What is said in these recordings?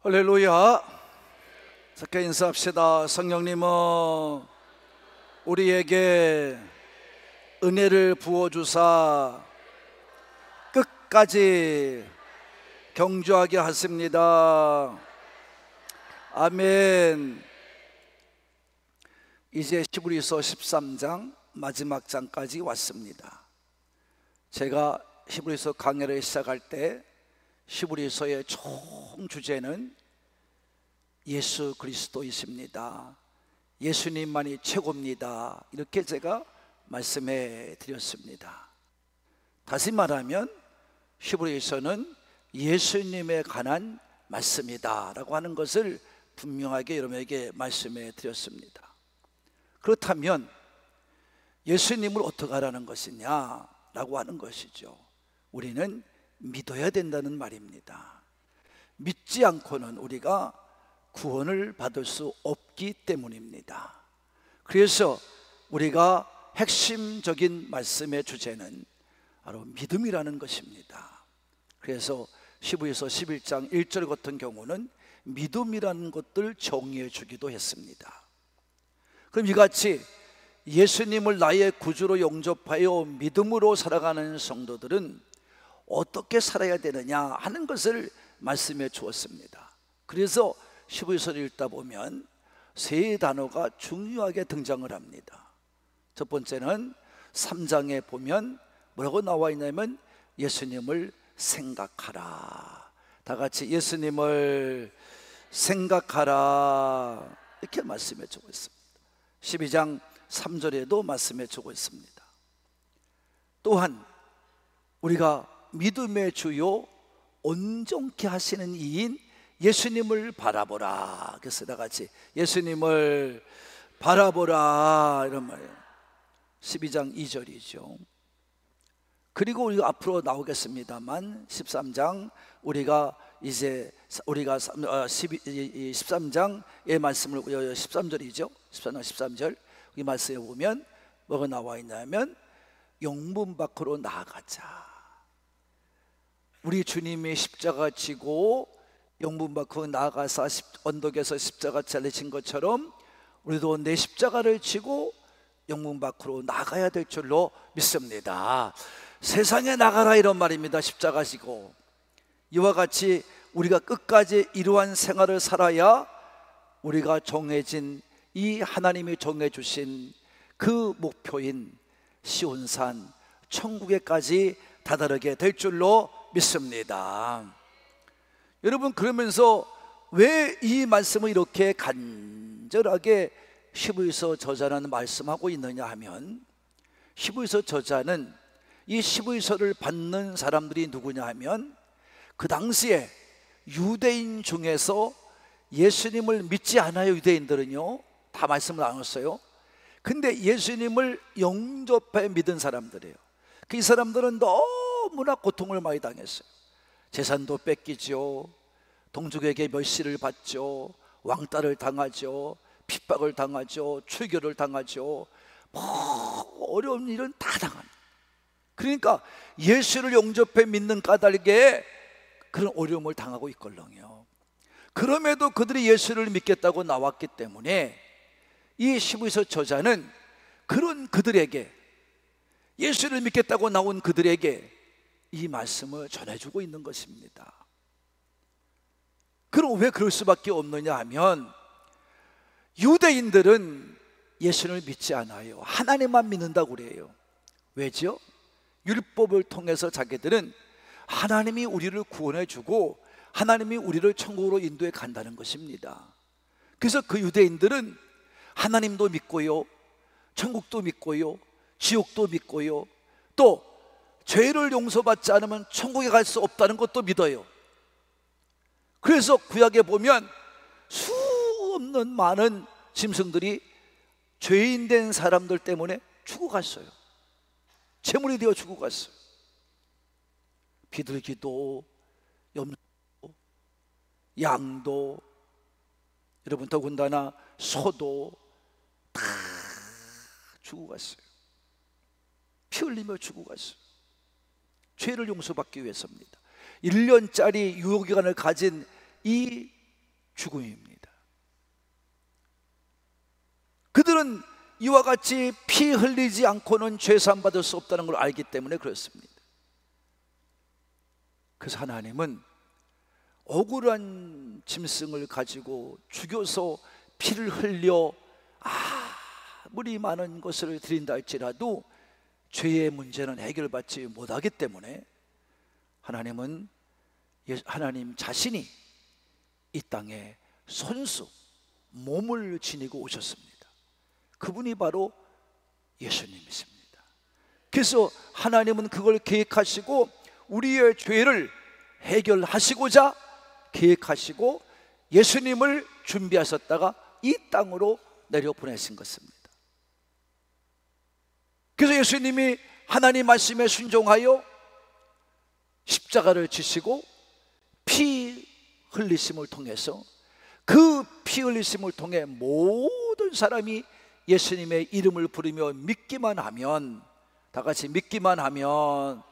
할렐루야. 함께 인사합시다. 성령님은 우리에게 은혜를 부어주사 끝까지 경주하게 하십니다. 아멘. 이제 히브리서 13장 마지막 장까지 왔습니다. 제가 히브리서 강해를 시작할 때 히브리서의 총 주제는 예수 그리스도이십니다. 예수님만이 최고입니다. 이렇게 제가 말씀해 드렸습니다. 다시 말하면 히브리서는 예수님에 관한 말씀이다 라고 하는 것을 분명하게 여러분에게 말씀해 드렸습니다. 그렇다면 예수님을 어떻게 하라는 것이냐 라고 하는 것이죠. 우리는 믿어야 된다는 말입니다. 믿지 않고는 우리가 구원을 받을 수 없기 때문입니다. 그래서 우리가 핵심적인 말씀의 주제는 바로 믿음이라는 것입니다. 그래서 히브리서 11장 1절 같은 경우는 믿음이라는 것들 정의해 주기도 했습니다. 그럼 이같이 예수님을 나의 구주로 영접하여 믿음으로 살아가는 성도들은 어떻게 살아야 되느냐 하는 것을 말씀해 주었습니다. 그래서 히브리서를 읽다 보면 세 단어가 중요하게 등장을 합니다. 첫 번째는 3장에 보면 뭐라고 나와 있냐면 예수님을 생각하라. 다 같이 예수님을 생각하라 이렇게 말씀해 주고 있습니다. 12장 3절에도 말씀해 주고 있습니다. 또한 우리가 믿음의 주요 온전케 하시는 이인 예수님을 바라보라. 그래서 다 같이 예수님을 바라보라 이런 말이에요. 12장 2절이죠. 그리고 우리가 앞으로 나오겠습니다만 13장 우리가 13장의 말씀을 13절이죠. 13장 13절 이 말씀에 보면 뭐가 나와 있냐면 영문 밖으로 나아가자. 우리 주님이 십자가 지고 영문 밖으로 나아가서 언덕에서 십자가 잘리신 것처럼 우리도 내 십자가를 지고 영문 밖으로 나가야 될 줄로 믿습니다. 세상에 나가라 이런 말입니다. 십자가 지고 이와 같이 우리가 끝까지 이러한 생활을 살아야 우리가 정해진 이 하나님이 정해주신 그 목표인 시온산 천국에까지 다다르게 될 줄로 믿습니다. 여러분, 그러면서 왜 이 말씀을 이렇게 간절하게 히브리서 저자는 말씀하고 있느냐 하면, 히브리서 저자는 이 히브리서를 받는 사람들이 누구냐 하면 그 당시에 유대인 중에서 예수님을 믿지 않아요. 유대인들은요 다 말씀을 나눴어요. 근데 예수님을 영접해 믿은 사람들이에요. 그 사람들은 너무나 고통을 많이 당했어요. 재산도 뺏기죠, 동족에게 멸시를 받죠, 왕따를 당하죠, 핍박을 당하죠, 출교를 당하죠. 어려운 일은 다 당합니다. 그러니까 예수를 영접해 믿는 까닭에 그런 어려움을 당하고 있걸랑요. 그럼에도 그들이 예수를 믿겠다고 나왔기 때문에 이 히브리서 저자는 그런 그들에게, 예수를 믿겠다고 나온 그들에게 이 말씀을 전해주고 있는 것입니다. 그럼 왜 그럴 수밖에 없느냐 하면, 유대인들은 예수를 믿지 않아요. 하나님만 믿는다고 그래요. 왜죠? 율법을 통해서 자기들은 하나님이 우리를 구원해 주고 하나님이 우리를 천국으로 인도해 간다는 것입니다. 그래서 그 유대인들은 하나님도 믿고요, 천국도 믿고요, 지옥도 믿고요, 또 죄를 용서받지 않으면 천국에 갈 수 없다는 것도 믿어요. 그래서 구약에 보면 수 없는 많은 짐승들이 죄인 된 사람들 때문에 죽어갔어요. 제물이 되어 죽어갔어요. 비둘기도, 염소도, 양도, 여러분 더군다나 소도 다 죽고 갔어요. 피 흘리며 죽고 갔어요. 죄를 용서받기 위해서입니다. 1년짜리 유효기간을 가진 이 죽음입니다. 그들은 이와 같이 피 흘리지 않고는 죄사함 받을 수 없다는 걸 알기 때문에 그렇습니다. 그래서 하나님은 억울한 짐승을 가지고 죽여서 피를 흘려 아무리 많은 것을 드린다 할지라도 죄의 문제는 해결받지 못하기 때문에 하나님은 하나님 자신이 이 땅에 손수 몸을 지니고 오셨습니다. 그분이 바로 예수님이십니다. 그래서 하나님은 그걸 계획하시고 우리의 죄를 해결하시고자 계획하시고 예수님을 준비하셨다가 이 땅으로 내려보내신 것입니다. 그래서 예수님이 하나님 말씀에 순종하여 십자가를 지시고 피 흘리심을 통해서 그 피 흘리심을 통해 모든 사람이 예수님의 이름을 부르며 믿기만 하면, 다 같이 믿기만 하면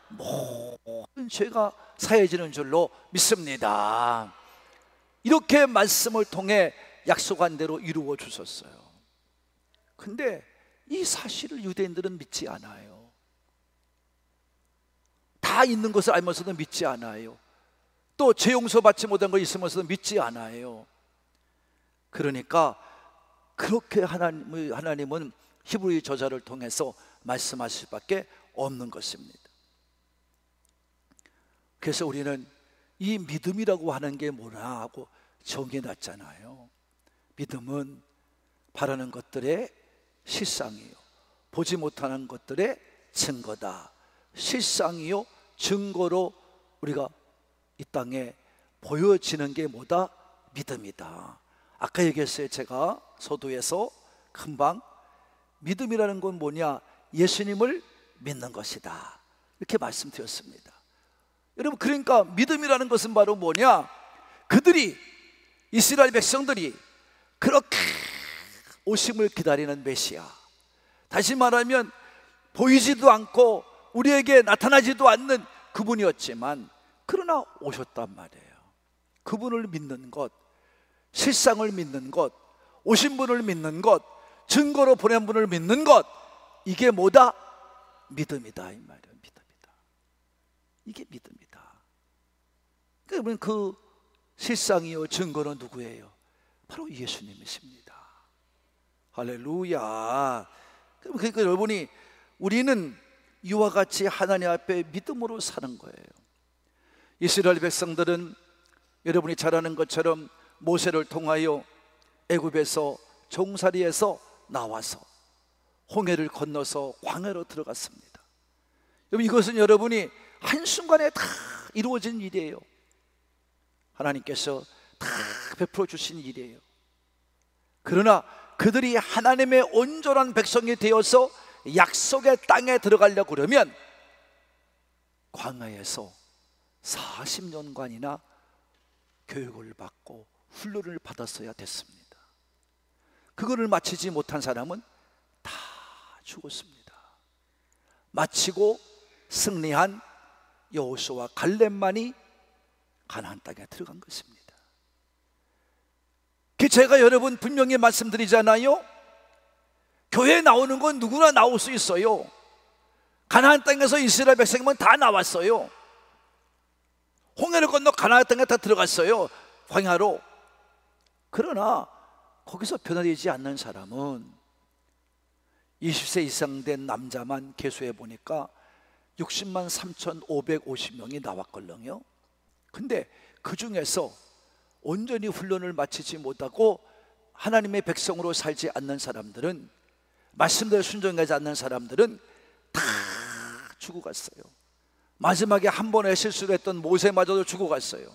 모든 죄가 사해지는 줄로 믿습니다. 이렇게 말씀을 통해 약속한 대로 이루어 주셨어요. 근데 이 사실을 유대인들은 믿지 않아요. 다 있는 것을 알면서도 믿지 않아요. 또 죄 용서받지 못한 거 있으면서도 믿지 않아요. 그러니까 그렇게 하나님은 히브리 저자를 통해서 말씀하실 수밖에 없는 것입니다. 그래서 우리는 이 믿음이라고 하는 게 뭐라 하고 정해놨잖아요. 믿음은 바라는 것들의 실상이요 보지 못하는 것들의 증거다. 실상이요 증거로 우리가 이 땅에 보여지는 게 뭐다? 믿음이다. 아까 얘기했어요. 제가 서두에서 금방 믿음이라는 건 뭐냐? 예수님을 믿는 것이다, 이렇게 말씀드렸습니다. 여러분, 그러니까 믿음이라는 것은 바로 뭐냐? 그들이, 이스라엘 백성들이 그렇게 오심을 기다리는 메시아, 다시 말하면 보이지도 않고 우리에게 나타나지도 않는 그분이었지만 그러나 오셨단 말이에요. 그분을 믿는 것, 실상을 믿는 것, 오신 분을 믿는 것, 증거로 보낸 분을 믿는 것, 이게 뭐다? 믿음이다, 이 말이에요. 믿음이다. 이게 믿음이다. 그러면 그 실상이요 증거는 누구예요? 바로 예수님이십니다. 할렐루야. 그러니까 여러분이, 우리는 이와 같이 하나님 앞에 믿음으로 사는 거예요. 이스라엘 백성들은 여러분이 잘 아는 것처럼 모세를 통하여 애굽에서 종살이에서 나와서 홍해를 건너서 광야로 들어갔습니다. 여러분, 이것은 여러분이 한순간에 다 이루어진 일이에요. 하나님께서 다 베풀어 주신 일이에요. 그러나 그들이 하나님의 온전한 백성이 되어서 약속의 땅에 들어가려고 그러면 광야에서 40년간이나 교육을 받고 훈련을 받았어야 됐습니다. 그거를 마치지 못한 사람은 다 죽었습니다. 마치고 승리한 여호수아와 갈렙만이 가나안 땅에 들어간 것입니다. 그 제가 여러분 분명히 말씀드리잖아요. 교회에 나오는 건 누구나 나올 수 있어요. 가나안 땅에서 이스라엘 백성은 다 나왔어요. 홍해를 건너 가나안 땅에 다 들어갔어요, 광야로. 그러나 거기서 변화되지 않는 사람은 20세 이상 된 남자만 계수해 보니까 60만 3,550명이 나왔걸랑요. 근데 그 중에서 온전히 훈련을 마치지 못하고 하나님의 백성으로 살지 않는 사람들은, 말씀대로 순종하지 않는 사람들은 다 죽어갔어요. 마지막에 한 번의 실수를 했던 모세마저도 죽어갔어요.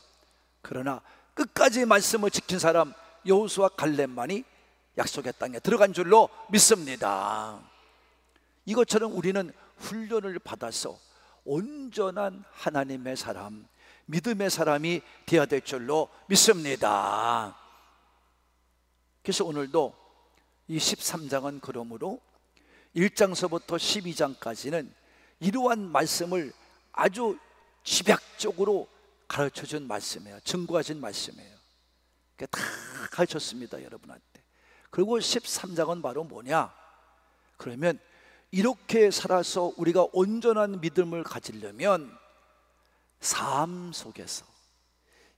그러나 끝까지 말씀을 지킨 사람 여호수아 갈렙만이 약속의 땅에 들어간 줄로 믿습니다. 이것처럼 우리는 훈련을 받아서 온전한 하나님의 사람, 믿음의 사람이 되어야 될 줄로 믿습니다. 그래서 오늘도 이 13장은 그러므로 1장서부터 12장까지는 이러한 말씀을 아주 집약적으로 가르쳐준 말씀이에요. 증거하신 말씀이에요. 다 가르쳤습니다, 여러분한테. 그리고 13장은 바로 뭐냐? 그러면 이렇게 살아서 우리가 온전한 믿음을 가지려면 삶 속에서,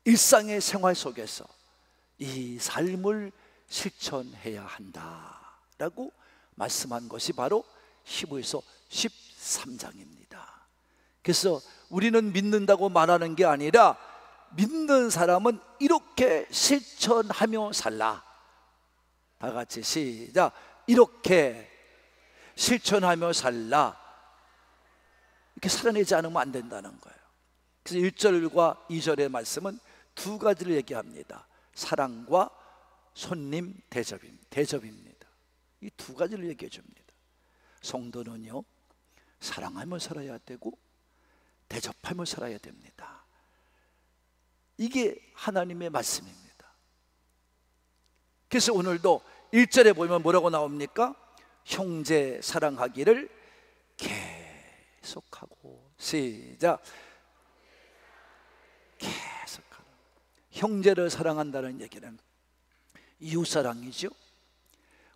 일상의 생활 속에서 이 삶을 실천해야 한다라고 말씀한 것이 바로 히브리서 13장입니다. 그래서 우리는 믿는다고 말하는 게 아니라 믿는 사람은 이렇게 실천하며 살라. 다 같이 시작. 이렇게 실천하며 살라. 이렇게 살아내지 않으면 안 된다는 거예요. 그래서 1절과 2절의 말씀은 두 가지를 얘기합니다. 사랑과 손님 대접입니다. 이 두 가지를 얘기해 줍니다. 성도는요, 사랑하며 살아야 되고 대접하며 살아야 됩니다. 이게 하나님의 말씀입니다. 그래서 오늘도 1절에 보면 뭐라고 나옵니까? 형제 사랑하기를 계속하고. 시작. 계속하라. 형제를 사랑한다는 얘기는 이웃사랑이죠.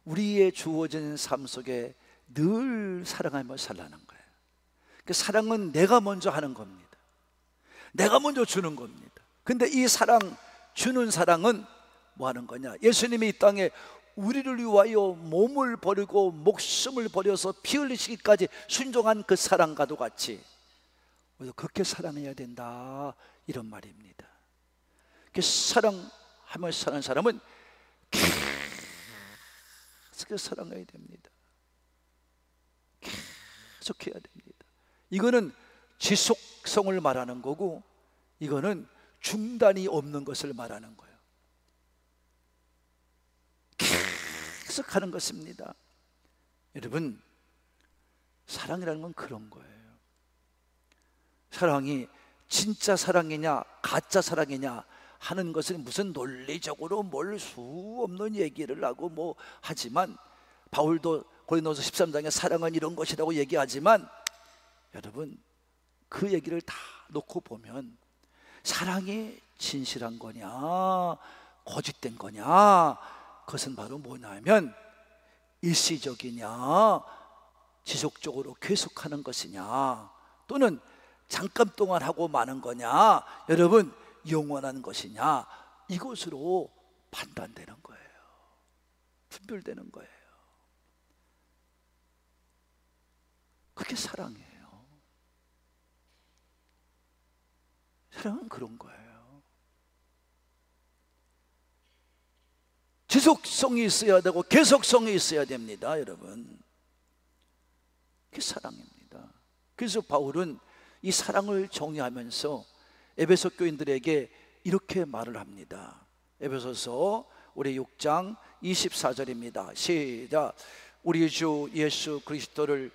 우리의 주어진 삶 속에 늘 사랑하며 살라는 거예요. 그 사랑은 내가 먼저 하는 겁니다. 내가 먼저 주는 겁니다. 근데 이 사랑, 주는 사랑은 뭐 하는 거냐? 예수님이 이 땅에 우리를 위하여 몸을 버리고 목숨을 버려서 피 흘리시기까지 순종한 그 사랑과도 같이 우리도 그렇게 사랑해야 된다, 이런 말입니다. 그 사랑하며 사는 사람은 계속 사랑해야 됩니다. 계속 해야 됩니다. 이거는 지속성을 말하는 거고, 이거는 중단이 없는 것을 말하는 거예요. 계속 하는 것입니다. 여러분, 사랑이라는 건 그런 거예요. 사랑이 진짜 사랑이냐 가짜 사랑이냐 하는 것은 무슨 논리적으로 뭘 수 없는 얘기를 하고 뭐 하지만, 바울도 고린도서 13장에 사랑은 이런 것이라고 얘기하지만, 여러분 그 얘기를 다 놓고 보면 사랑이 진실한 거냐 거짓된 거냐, 그것은 바로 뭐냐면 일시적이냐 지속적으로 계속하는 것이냐, 또는 잠깐 동안 하고 마는 거냐, 여러분 영원한 것이냐, 이것으로 판단되는 거예요. 분별되는 거예요. 그게 사랑이에요. 사랑은 그런 거예요. 지속성이 있어야 되고 계속성이 있어야 됩니다, 여러분. 그게 사랑입니다. 그래서 바울은 이 사랑을 정의하면서 에베소 교인들에게 이렇게 말을 합니다. 에베소서 우리 6장 24절입니다. 시작. 우리 주 예수 그리스도를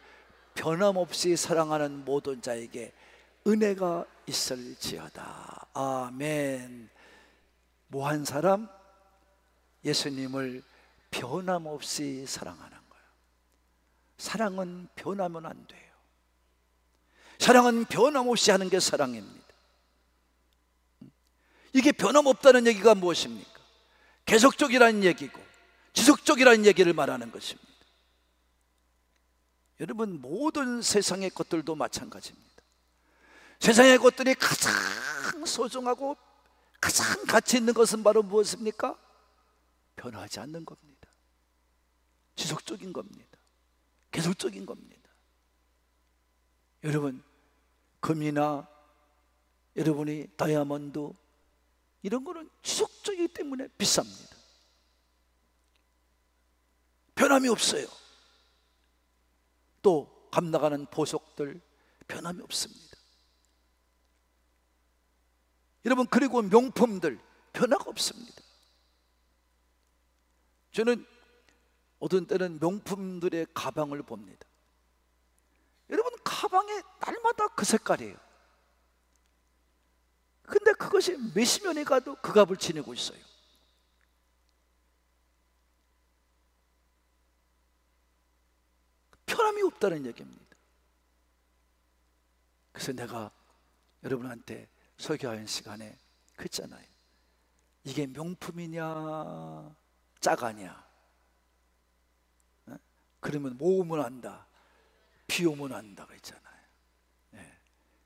변함없이 사랑하는 모든 자에게 은혜가 있을지어다. 아멘. 뭐 한 사람? 예수님을 변함없이 사랑하는 거예요. 사랑은 변하면 안 돼요. 사랑은 변함없이 하는 게 사랑입니다. 이게 변함없다는 얘기가 무엇입니까? 계속적이라는 얘기고 지속적이라는 얘기를 말하는 것입니다. 여러분, 모든 세상의 것들도 마찬가지입니다. 세상의 것들이 가장 소중하고 가장 가치 있는 것은 바로 무엇입니까? 변하지 않는 겁니다. 지속적인 겁니다. 계속적인 겁니다. 여러분, 금이나 여러분이 다이아몬드 이런 거는 지속적이기 때문에 비쌉니다. 변함이 없어요. 또 값나가는 보석들 변함이 없습니다. 여러분, 그리고 명품들 변화가 없습니다. 저는 어떤 때는 명품들의 가방을 봅니다. 여러분, 가방에 날마다 그 색깔이에요. 근데 그것이 몇십 년이 가도 그 값을 지니고 있어요. 없다는 얘기입니다. 그래서 내가 여러분한테 설교하는 시간에 그랬잖아요. 이게 명품이냐 짜가냐. 그러면 모으면 안다, 비 오면 안다 그랬잖아요.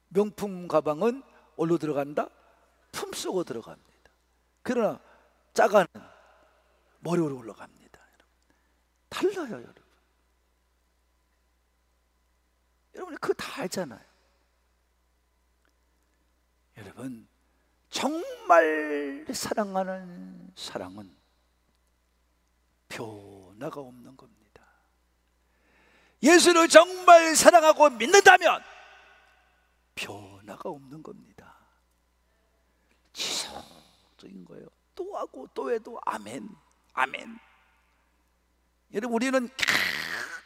명품 가방은 어디로 들어간다? 품속으로 들어갑니다. 그러나 짜가는 머리 위로 올라갑니다. 달라요, 여러분. 여러분이 그거 다 알잖아요. 여러분, 정말 사랑하는 사랑은 변화가 없는 겁니다. 예수를 정말 사랑하고 믿는다면 변화가 없는 겁니다. 지속적인 거예요. 또 하고 또 해도 아멘, 아멘. 여러분, 우리는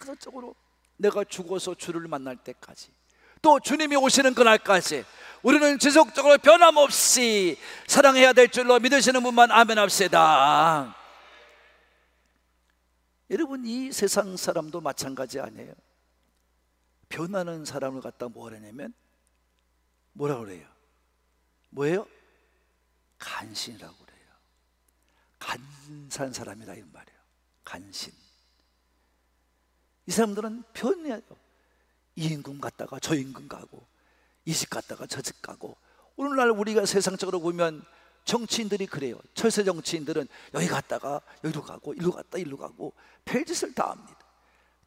계속적으로 내가 죽어서 주를 만날 때까지, 또 주님이 오시는 그날까지 우리는 지속적으로 변함없이 사랑해야 될 줄로 믿으시는 분만 아멘 합시다. 여러분, 이 세상 사람도 마찬가지 아니에요? 변하는 사람을 갖다 뭐라 하냐면 뭐라 그래요? 뭐예요? 간신이라고 그래요. 간사한 사람이라 이 말이에요. 간신. 이 사람들은 변해요. 이 임금 갔다가 저 임금 가고, 이 집 갔다가 저 집 가고. 오늘날 우리가 세상적으로 보면 정치인들이 그래요. 철새 정치인들은 여기 갔다가 여기로 가고, 일로 갔다 일로 가고 별짓을 다 합니다.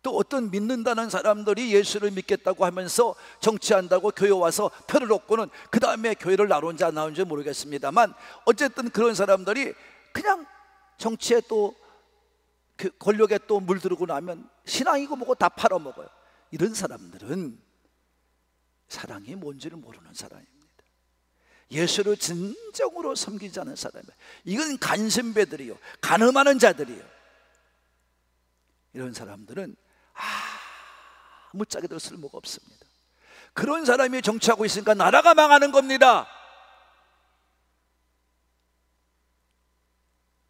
또 어떤 믿는다는 사람들이 예수를 믿겠다고 하면서 정치한다고 교회 와서 표를 얻고는 그 다음에 교회를 나온지 안 나온지 모르겠습니다만, 어쨌든 그런 사람들이 그냥 정치에 또 그 권력에 또 물들고 나면 신앙이고 뭐고 다 팔아먹어요. 이런 사람들은 사랑이 뭔지를 모르는 사람입니다. 예수를 진정으로 섬기지 않은 사람이에요. 이건 간신배들이요, 간음하는 자들이요. 이런 사람들은 아무짝에도 쓸모가 없습니다. 그런 사람이 정치하고 있으니까 나라가 망하는 겁니다.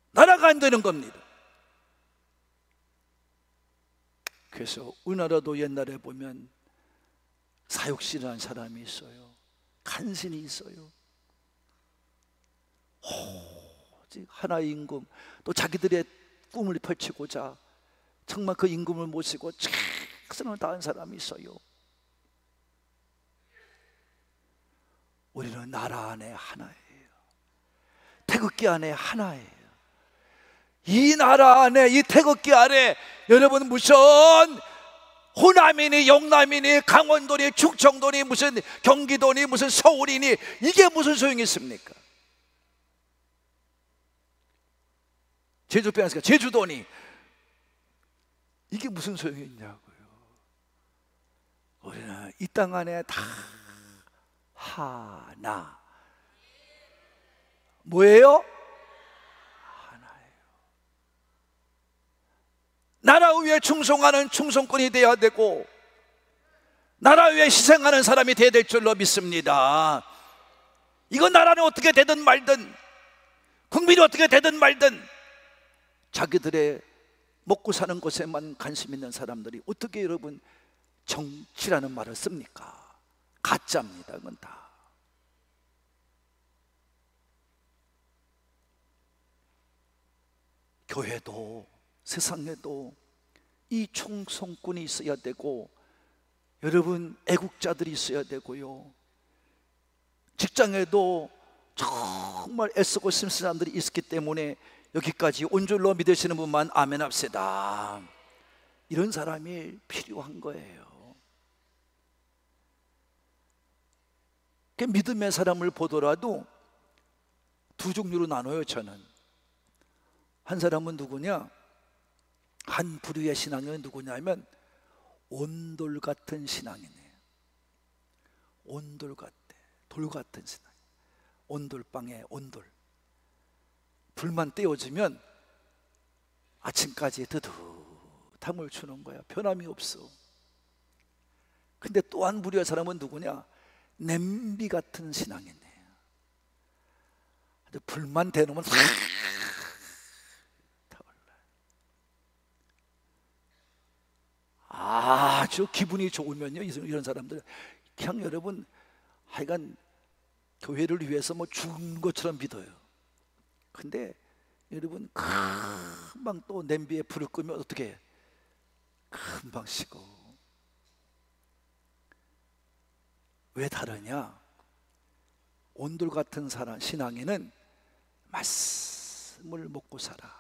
나라가 안 되는 겁니다. 그래서 우리나라도 옛날에 보면 사육신이라는 사람이 있어요. 간신이 있어요. 오직 하나의 임금, 또 자기들의 꿈을 펼치고자 정말 그 임금을 모시고 최선을 다한 사람이 있어요. 우리는 나라 안에 하나예요. 태극기 안에 하나예요. 이 나라 안에, 이 태극기 아래 여러분 무슨 호남이니 영남이니 강원도니 충청도니 무슨 경기도니 무슨 서울이니 이게 무슨 소용이 있습니까? 제주 빼앗으니까 제주도니 이게 무슨 소용이 있냐고요. 우리는 이 땅 안에 다 하나. 뭐예요? 나라 위에 충성하는 충성꾼이 되어야 되고, 나라 위에 희생하는 사람이 되어야 될 줄로 믿습니다. 이건 나라는 어떻게 되든 말든, 국민이 어떻게 되든 말든 자기들의 먹고 사는 것에만 관심 있는 사람들이 어떻게 여러분 정치라는 말을 씁니까? 가짜입니다. 그건 다. 교회도 세상에도 이 충성꾼이 있어야 되고, 여러분 애국자들이 있어야 되고요. 직장에도 정말 애쓰고 있는 사람들이 있기 때문에 여기까지 온 줄로 믿으시는 분만 아멘 합시다. 이런 사람이 필요한 거예요. 믿음의 사람을 보더라도 두 종류로 나눠요. 저는 한 사람은 누구냐, 한 부류의 신앙은 누구냐면 온돌 같은 신앙이네요. 온돌 같아, 돌 같은 신앙. 온돌방에 온돌, 불만 떼어지면 아침까지 뜨뜻함을 주는 거야. 변함이 없어. 근데 또 한 부류의 사람은 누구냐, 냄비 같은 신앙이네요. 불만 대놓으면 아주 그렇죠. 기분이 좋으면요, 이런 사람들 그냥 여러분 하여간 교회를 위해서 뭐 죽은 것처럼 믿어요. 근데 여러분 금방 또 냄비에 불을 끄면 어떻게 해? 금방 식어. 왜 다르냐? 온돌 같은 사람 신앙에는 말씀을 먹고 살아.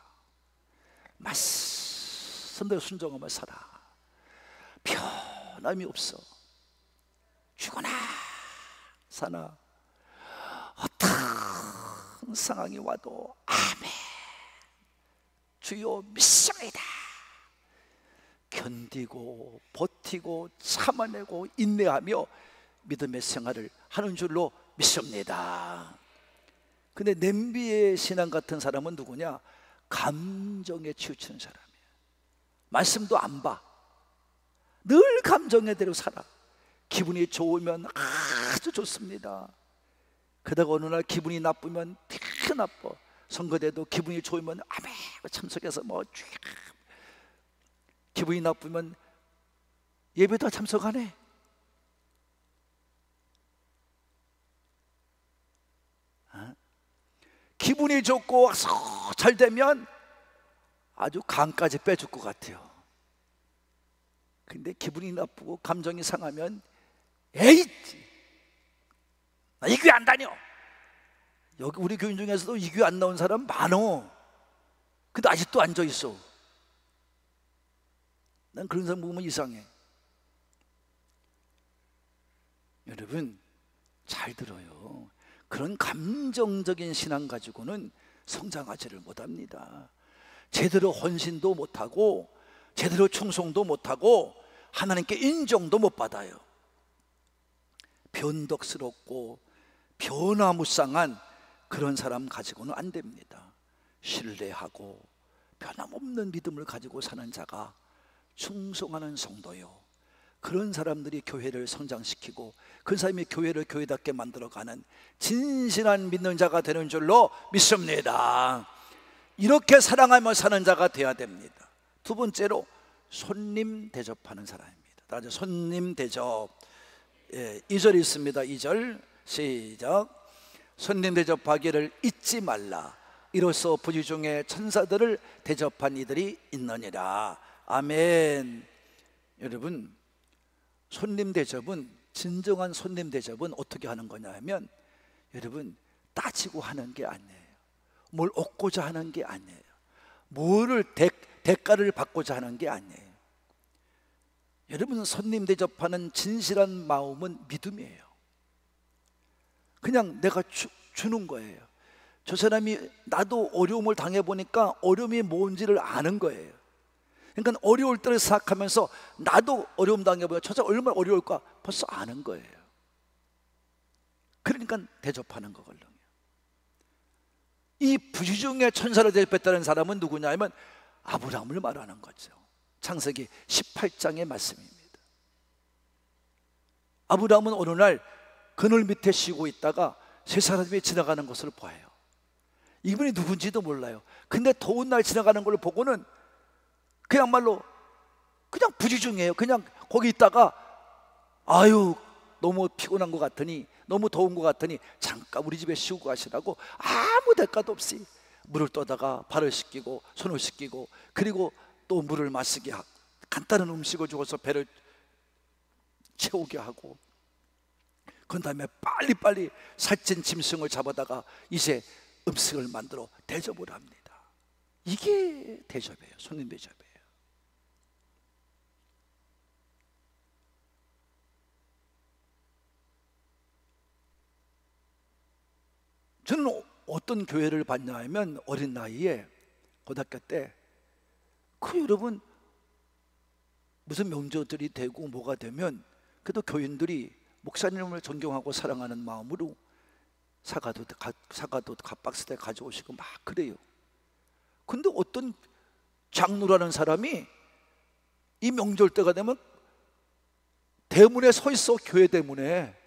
말씀대로 순종하며 살아. 변함이 없어. 죽거나 사나 어떤 상황이 와도 아멘 주여 믿습니다. 견디고 버티고 참아내고 인내하며 믿음의 생활을 하는 줄로 믿습니다. 근데 냄비의 신앙 같은 사람은 누구냐? 감정에 치우치는 사람이에요. 말씀도 안 봐. 늘 감정에 대로 살아. 기분이 좋으면 아주 좋습니다. 그러다가 어느 날 기분이 나쁘면 되게 나빠. 선거 때도 기분이 좋으면 아멘 참석해서 뭐 기분이 나쁘면 예배도 참석 안 해. 기분이 좋고 잘 되면 아주 간까지 빼줄 것 같아요. 근데 기분이 나쁘고 감정이 상하면 에이 나 이 교회 안 다녀. 여기 우리 교인 중에서도 이 교회 안 나온 사람 많어. 근데 아직도 앉아 있어. 난 그런 사람 보면 이상해. 여러분 잘 들어요. 그런 감정적인 신앙 가지고는 성장하지를 못합니다. 제대로 헌신도 못하고 제대로 충성도 못하고 하나님께 인정도 못 받아요. 변덕스럽고 변화무쌍한 그런 사람 가지고는 안 됩니다. 신뢰하고 변함없는 믿음을 가지고 사는 자가 충성하는 성도요, 그런 사람들이 교회를 성장시키고 그 사람이 교회를 교회답게 만들어가는 진실한 믿는 자가 되는 줄로 믿습니다. 이렇게 사랑하며 사는 자가 되어야 됩니다. 두 번째로 손님 대접하는 사람입니다. 다들 손님 대접. 2절 있습니다. 2절 시작. 손님 대접하기를 잊지 말라. 이로써 부지 중에 천사들을 대접한 이들이 있느니라. 아멘. 여러분 손님 대접은, 진정한 손님 대접은 어떻게 하는 거냐 하면, 여러분 따지고 하는 게 아니에요. 뭘 얻고자 하는 게 아니에요. 뭐를 대가를 받고자 하는 게 아니에요. 여러분 손님 대접하는 진실한 마음은 믿음이에요. 그냥 내가 주는 거예요. 저 사람이 나도 어려움을 당해보니까 어려움이 뭔지를 아는 거예요. 그러니까 어려울 때를 생각하면서 나도 어려움 당해보니까 저 사람 얼마나 어려울까 벌써 아는 거예요. 그러니까 대접하는 거거든요. 이 부지 중에 천사를 대접했다는 사람은 누구냐 하면 아브라함을 말하는 거죠. 창세기 18장의 말씀입니다. 아브라함은 어느 날 그늘 밑에 쉬고 있다가 세 사람이 지나가는 것을 봐요. 이분이 누군지도 몰라요. 근데 더운 날 지나가는 걸 보고는 그냥말로 그냥 부지중이에요. 그냥 거기 있다가 아유 너무 피곤한 것 같으니, 너무 더운 것 같으니 잠깐 우리 집에 쉬고 가시라고 아무 대가도 없이 물을 떠다가 발을 씻기고 손을 씻기고, 그리고 또 물을 마시게 하고 간단한 음식을 주어서 배를 채우게 하고, 그 다음에 빨리빨리 살찐 짐승을 잡아다가 이제 음식을 만들어 대접을 합니다. 이게 대접이에요. 손님 대접이에요. 저는 어떤 교회를 봤냐 하면, 어린 나이에 고등학교 때 여러분 무슨 명절들이 되고 뭐가 되면 그래도 교인들이 목사님을 존경하고 사랑하는 마음으로 사과도 박스에 가져오시고 막 그래요. 근데 어떤 장로라는 사람이 이 명절 때가 되면 대문에 서 있어. 교회 대문에.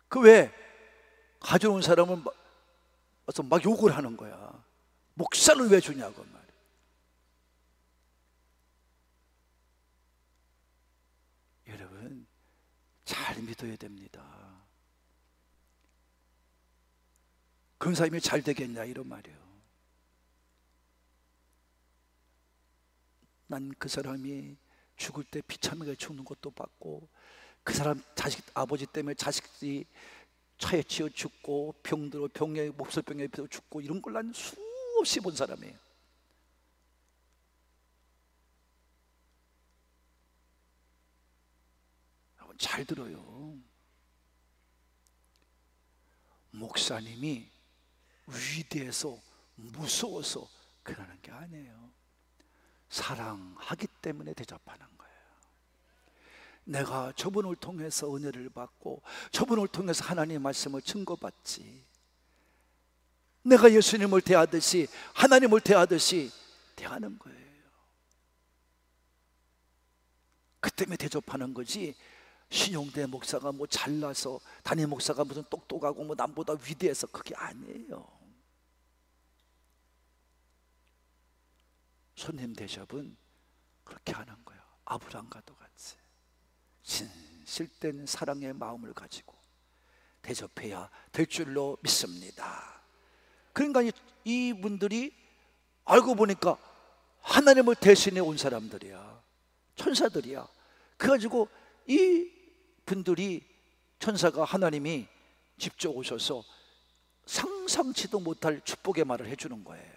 그 왜 가져온 사람은 와서 막 욕을 하는 거야. 목사를 왜 주냐고 말이야. 믿어야 됩니다. 근사님이 잘 되겠냐 이런 말이에요. 난 그 사람이 죽을 때 비참하게 죽는 것도 봤고, 그 사람 아버지 때문에 자식이 차에 치여 죽고, 병들어 병에 몹쓸병에 비어 죽고, 이런 걸 난 수없이 본 사람이에요. 여러분 잘 들어요. 목사님이 위대해서 무서워서 그러는 게 아니에요. 사랑하기 때문에 대접하는 거예요. 내가 저분을 통해서 은혜를 받고, 저분을 통해서 하나님의 말씀을 증거받지, 내가 예수님을 대하듯이 하나님을 대하듯이 대하는 거예요. 그 때문에 대접하는 거지, 신용대 목사가 뭐 잘나서, 담임 목사가 무슨 똑똑하고 뭐 남보다 위대해서, 그게 아니에요. 손님 대접은 그렇게 하는 거예요. 아브라함과도 같이 진실된 사랑의 마음을 가지고 대접해야 될 줄로 믿습니다. 그러니까 이분들이 알고 보니까 하나님을 대신해 온 사람들이야. 천사들이야. 그래가지고 이 분들이, 천사가, 하나님이 직접 오셔서 상상치도 못할 축복의 말을 해주는 거예요.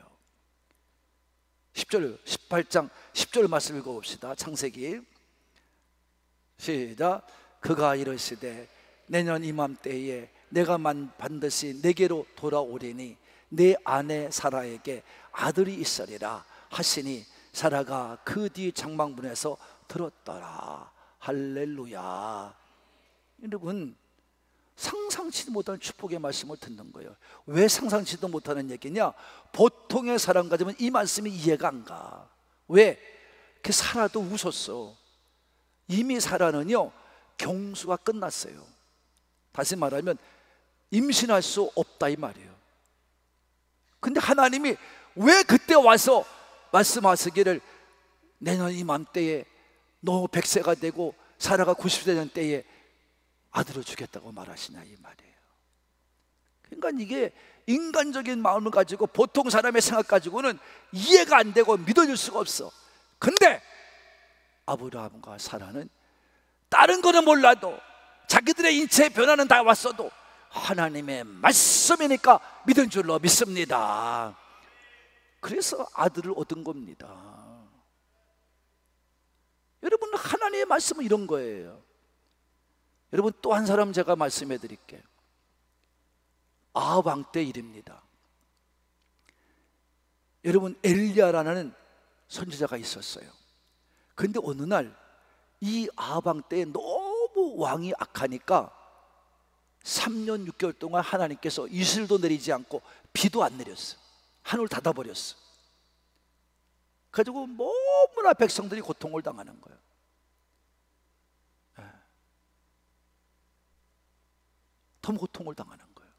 10절, 18장 10절 말씀 읽어봅시다. 창세기 시작. 그가 이르시되 내년 이맘때에 내가 반드시 내게로 돌아오리니 내 아내 사라에게 아들이 있으리라 하시니 사라가 그 뒤 장막문에서 들었더라. 할렐루야. 여러분, 상상치도 못하는 축복의 말씀을 듣는 거예요. 왜 상상치도 못하는 얘기냐? 보통의 사람 가지면 이 말씀이 이해가 안 가. 왜? 그 사라도 웃었어. 이미 사라는요, 경수가 끝났어요. 다시 말하면 임신할 수 없다 이 말이에요. 근데 하나님이 왜 그때 와서 말씀하시기를 내년 이맘때에 너 100세가 되고 사라가 90세 되는 때에 아들을 주겠다고 말하시냐 이 말이에요. 그러니까 이게 인간적인 마음을 가지고, 보통 사람의 생각 가지고는 이해가 안 되고 믿어질 수가 없어. 근데 아브라함과 사라는 다른 거는 몰라도, 자기들의 인체의 변화는 다 왔어도 하나님의 말씀이니까 믿은 줄로 믿습니다. 그래서 아들을 얻은 겁니다. 여러분, 하나님의 말씀은 이런 거예요. 여러분, 또 한 사람 제가 말씀해 드릴게요. 아합 왕 때 일입니다. 여러분, 엘리야라는 선지자가 있었어요. 근데 어느 날 이 아합 왕 때에 너무 왕이 악하니까 3년 6개월 동안 하나님께서 이슬도 내리지 않고 비도 안 내렸어. 하늘을 닫아버렸어. 그래가지고 너무나 백성들이 고통을 당하는 거예요. 너무 고통을 당하는 거예요.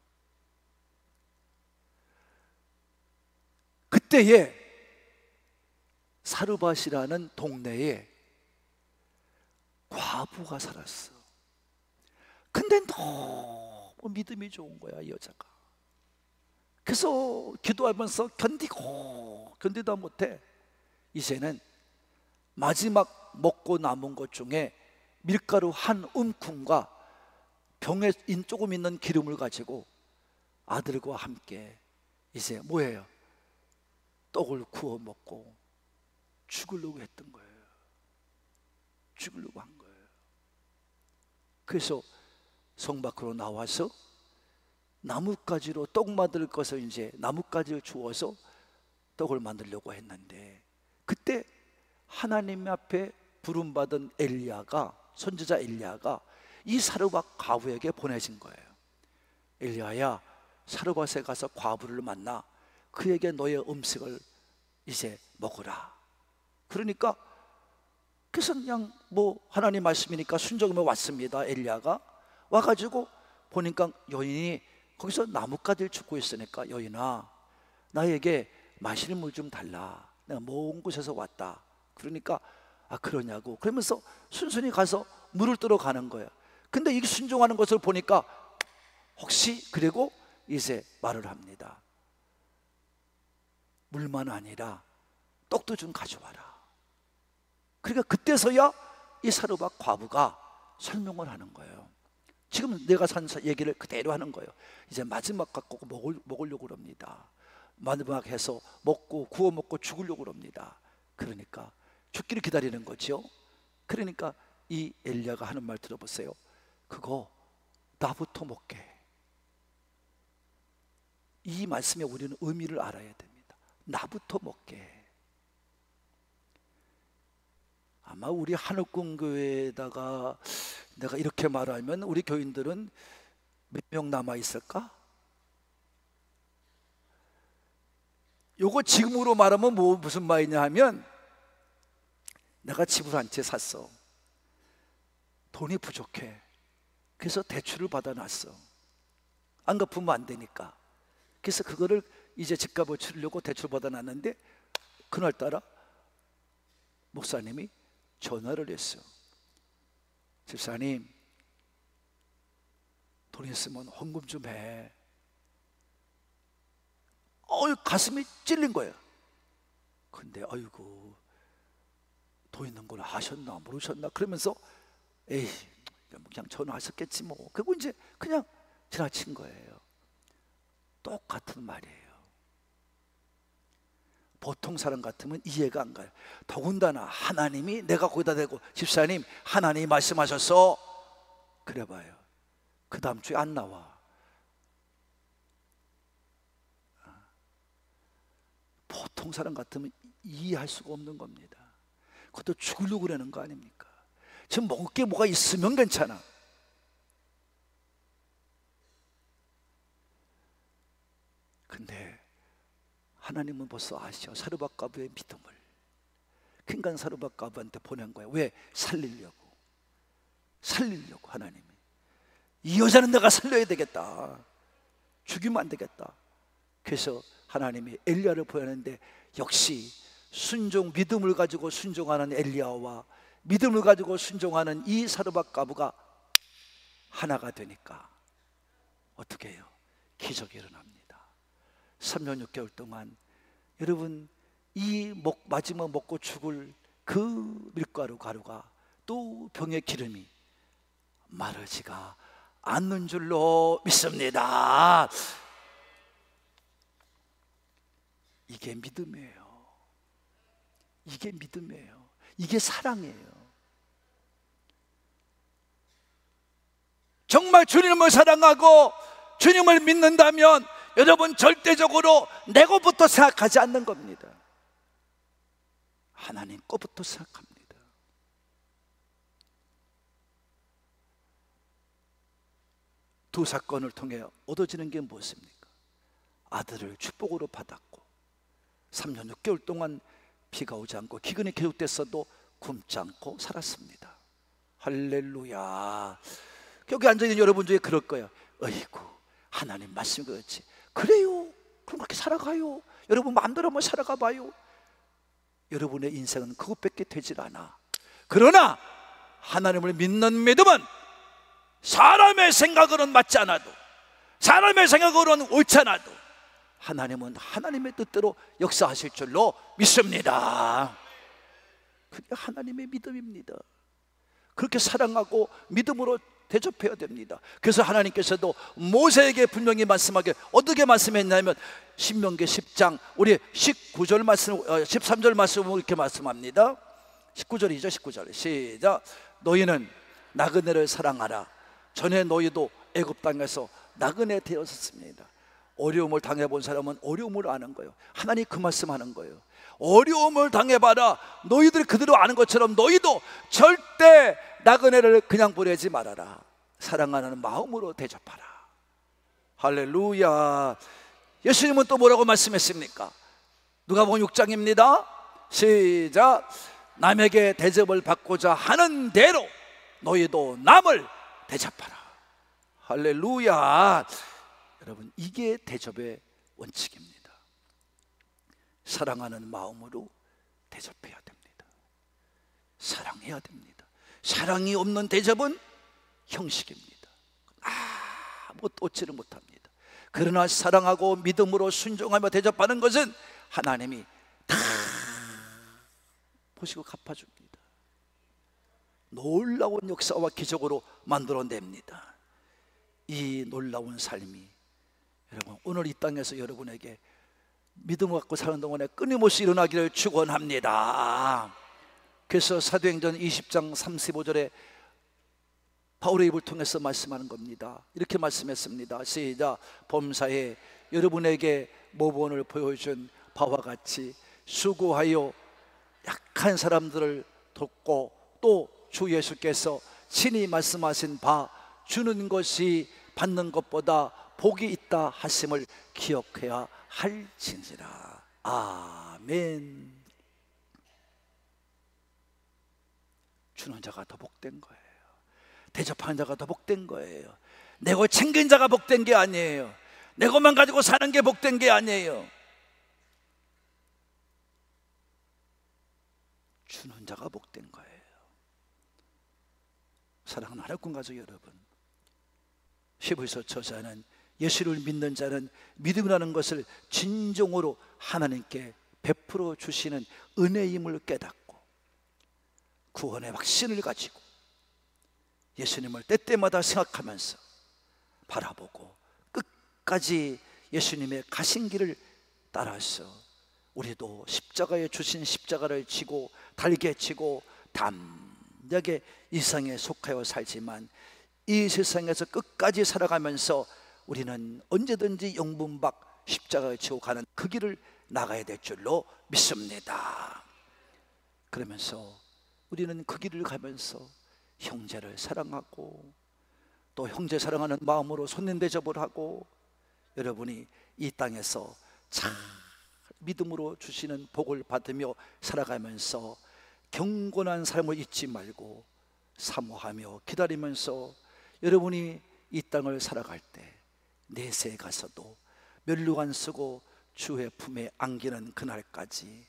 그때에 사르밧이라는 동네에 과부가 살았어. 근데 너무 믿음이 좋은 거야, 이 여자가. 그래서 기도하면서 견디다 못해 이제는 마지막 먹고 남은 것 중에 밀가루 한 움큼과 병에 조금 있는 기름을 가지고 아들과 함께 이제 뭐예요? 떡을 구워 먹고 죽으려고 했던 거예요. 죽으려고 한 거예요. 그래서 성 밖으로 나와서 나뭇가지로 떡 만들 것을, 이제 나뭇가지를 주워서 떡을 만들려고 했는데, 그때 하나님 앞에 부름받은 엘리야가, 선지자 엘리야가 이 사르밧 과부에게 보내진 거예요. 엘리야야, 사르밧에 가서 과부를 만나 그에게 너의 음식을 이제 먹으라. 그러니까 그래서 그냥 뭐 하나님 말씀이니까 순종하며 왔습니다. 엘리야가 와가지고 보니까 여인이 거기서 나뭇가지를 줍고 있으니까, 여인아, 나에게 마시는 물 좀 달라. 내가 먼 곳에서 왔다. 그러니까 아, 그러냐고. 그러면서 순순히 가서 물을 뜨러 가는 거예요. 근데 이 순종하는 것을 보니까 혹시, 그리고 이제 말을 합니다. 물만 아니라 떡도 좀 가져와라. 그러니까 그때서야 이 사르밧 과부가 설명을 하는 거예요. 지금 내가 산 얘기를 그대로 하는 거예요. 이제 마지막 갖고 먹으려고 그럽니다. 마지막 해서 먹고 구워 먹고 죽으려고 그럽니다. 그러니까 죽기를 기다리는 거죠. 그러니까 이 엘리야가 하는 말 들어보세요. 그거 나부터 먹게. 이 말씀에 우리는 의미를 알아야 됩니다. 나부터 먹게. 아마 우리 한옥궁교회에다가 내가 이렇게 말하면 우리 교인들은 몇 명 남아 있을까? 요거 지금으로 말하면 무슨 말이냐 하면, 내가 집을 한 채 샀어. 돈이 부족해. 그래서 대출을 받아놨어. 안 갚으면 안 되니까. 그래서 그거를 이제 집값을 치르려고 대출 받아놨는데, 그날따라 목사님이 전화를 했어. 집사님, 돈 있으면 헌금 좀 해. 가슴이 찔린 거예요. 근데 아이고, 돈 있는 걸 아셨나 모르셨나 그러면서 에이, 그냥 전화하셨겠지 뭐. 그리고 이제 그냥 지나친 거예요. 똑같은 말이에요. 보통 사람 같으면 이해가 안 가요. 더군다나 하나님이, 내가 거기다 대고 집사님 하나님이 말씀하셨어, 그래 봐요. 그 다음 주에 안 나와. 보통 사람 같으면 이해할 수가 없는 겁니다. 그것도 죽으려고 그러는 거 아닙니까? 지금 먹을 게 뭐가 있으면 괜찮아. 근데 하나님은 벌써 아시죠? 사르밧 과부의 믿음을. 그러니까 사르밧 과부한테 보낸 거예요. 왜? 살리려고 하나님이. 이 여자는 내가 살려야 되겠다. 죽이면 안 되겠다. 그래서 하나님이 엘리야를 보냈는데, 역시 순종, 믿음을 가지고 순종하는 엘리야와 믿음을 가지고 순종하는 이 사르밧 과부가 하나가 되니까 어떻게 해요? 기적이 일어납니다. 3년 6개월 동안 여러분, 이 마지막 먹고 죽을 그 밀가루 가루가 또 병의 기름이 마르지가 않는 줄로 믿습니다. 이게 믿음이에요. 이게 믿음이에요. 이게 사랑이에요. 정말 주님을 사랑하고 주님을 믿는다면 여러분, 절대적으로 내 것부터 생각하지 않는 겁니다. 하나님 것부터 생각합니다. 두 사건을 통해 얻어지는 게 무엇입니까? 아들을 축복으로 받았고 3년 6개월 동안 비가 오지 않고 기근이 계속됐어도 굶지 않고 살았습니다. 할렐루야. 여기 앉아있는 여러분 중에 그럴 거예요. 어이구, 하나님 말씀이 그렇지. 그래요, 그럼 그렇게 살아가요. 여러분 마음대로 한번 살아가 봐요. 여러분의 인생은 그것밖에 되질 않아. 그러나 하나님을 믿는 믿음은 사람의 생각으로는 맞지 않아도, 사람의 생각으로는 옳지 않아도 하나님은 하나님의 뜻대로 역사하실 줄로 믿습니다. 그게 하나님의 믿음입니다. 그렇게 사랑하고 믿음으로 대접해야 됩니다. 그래서 하나님께서도 모세에게 분명히 말씀하게, 어떻게 말씀했냐면 신명기 10장 우리 19절 말씀, 13절 말씀을 이렇게 말씀합니다. 19절이죠. 19절 시작. 너희는 나그네를 사랑하라. 전에 너희도 애굽 땅에서 나그네 되었습니다. 어려움을 당해본 사람은 어려움을 아는 거예요. 하나님 그 말씀하는 거예요. 어려움을 당해봐라. 너희들이 그대로 아는 것처럼 너희도 절대 나그네를 그냥 보내지 말아라. 사랑하는 마음으로 대접하라. 할렐루야. 예수님은 또 뭐라고 말씀했습니까? 누가복음 6장입니다. 시작. 남에게 대접을 받고자 하는 대로 너희도 남을 대접하라. 할렐루야. 여러분, 이게 대접의 원칙입니다. 사랑하는 마음으로 대접해야 됩니다. 사랑해야 됩니다. 사랑이 없는 대접은 형식입니다. 아무것도 얻지를 못합니다. 그러나 사랑하고 믿음으로 순종하며 대접하는 것은 하나님이 다 보시고 갚아줍니다. 놀라운 역사와 기적으로 만들어냅니다. 이 놀라운 삶이 여러분 오늘 이 땅에서 여러분에게 믿음을 갖고 사는 동안에 끊임없이 일어나기를 축원합니다. 그래서 사도행전 20장 35절에 바울의 입을 통해서 말씀하는 겁니다. 이렇게 말씀했습니다. 시작. 범사에 여러분에게 모본을 보여준 바와 같이 수고하여 약한 사람들을 돕고 또 주 예수께서 친히 말씀하신 바 주는 것이 받는 것보다 복이 있다 하심을 기억해야 할진지라. 아멘. 주는 자가 더 복된 거예요. 대접하는 자가 더 복된 거예요. 내 것 챙긴 자가 복된 게 아니에요. 내 것만 가지고 사는 게 복된 게 아니에요. 주는 자가 복된 거예요. 사랑하는 하나님 가족 여러분, 히브리서 저자는 예수를 믿는 자는 믿음이라는 것을 진정으로 하나님께 베풀어 주시는 은혜임을 깨닫고 구원의 확신을 가지고 예수님을 때때마다 생각하면서 바라보고 끝까지 예수님의 가신 길을 따라서 우리도 십자가에 주신 십자가를 지고 달게 지고 담대하게 이 세상에 속하여 살지만 이 세상에서 끝까지 살아가면서 우리는 언제든지 영분박 십자가를 지고 가는 그 길을 나가야 될 줄로 믿습니다. 그러면서 우리는 그 길을 가면서 형제를 사랑하고 또 형제 사랑하는 마음으로 손님 대접을 하고 여러분이 이 땅에서 잘 믿음으로 주시는 복을 받으며 살아가면서 경건한 삶을 잊지 말고 사모하며 기다리면서 여러분이 이 땅을 살아갈 때 내세에 가서도 멸류관 쓰고 주의 품에 안기는 그날까지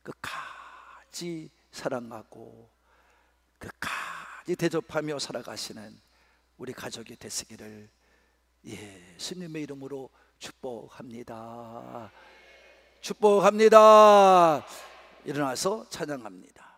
끝까지 사랑하고 끝까지 대접하며 살아가시는 우리 가족이 되시기를 예수님의 이름으로 축복합니다. 축복합니다. 일어나서 찬양합니다.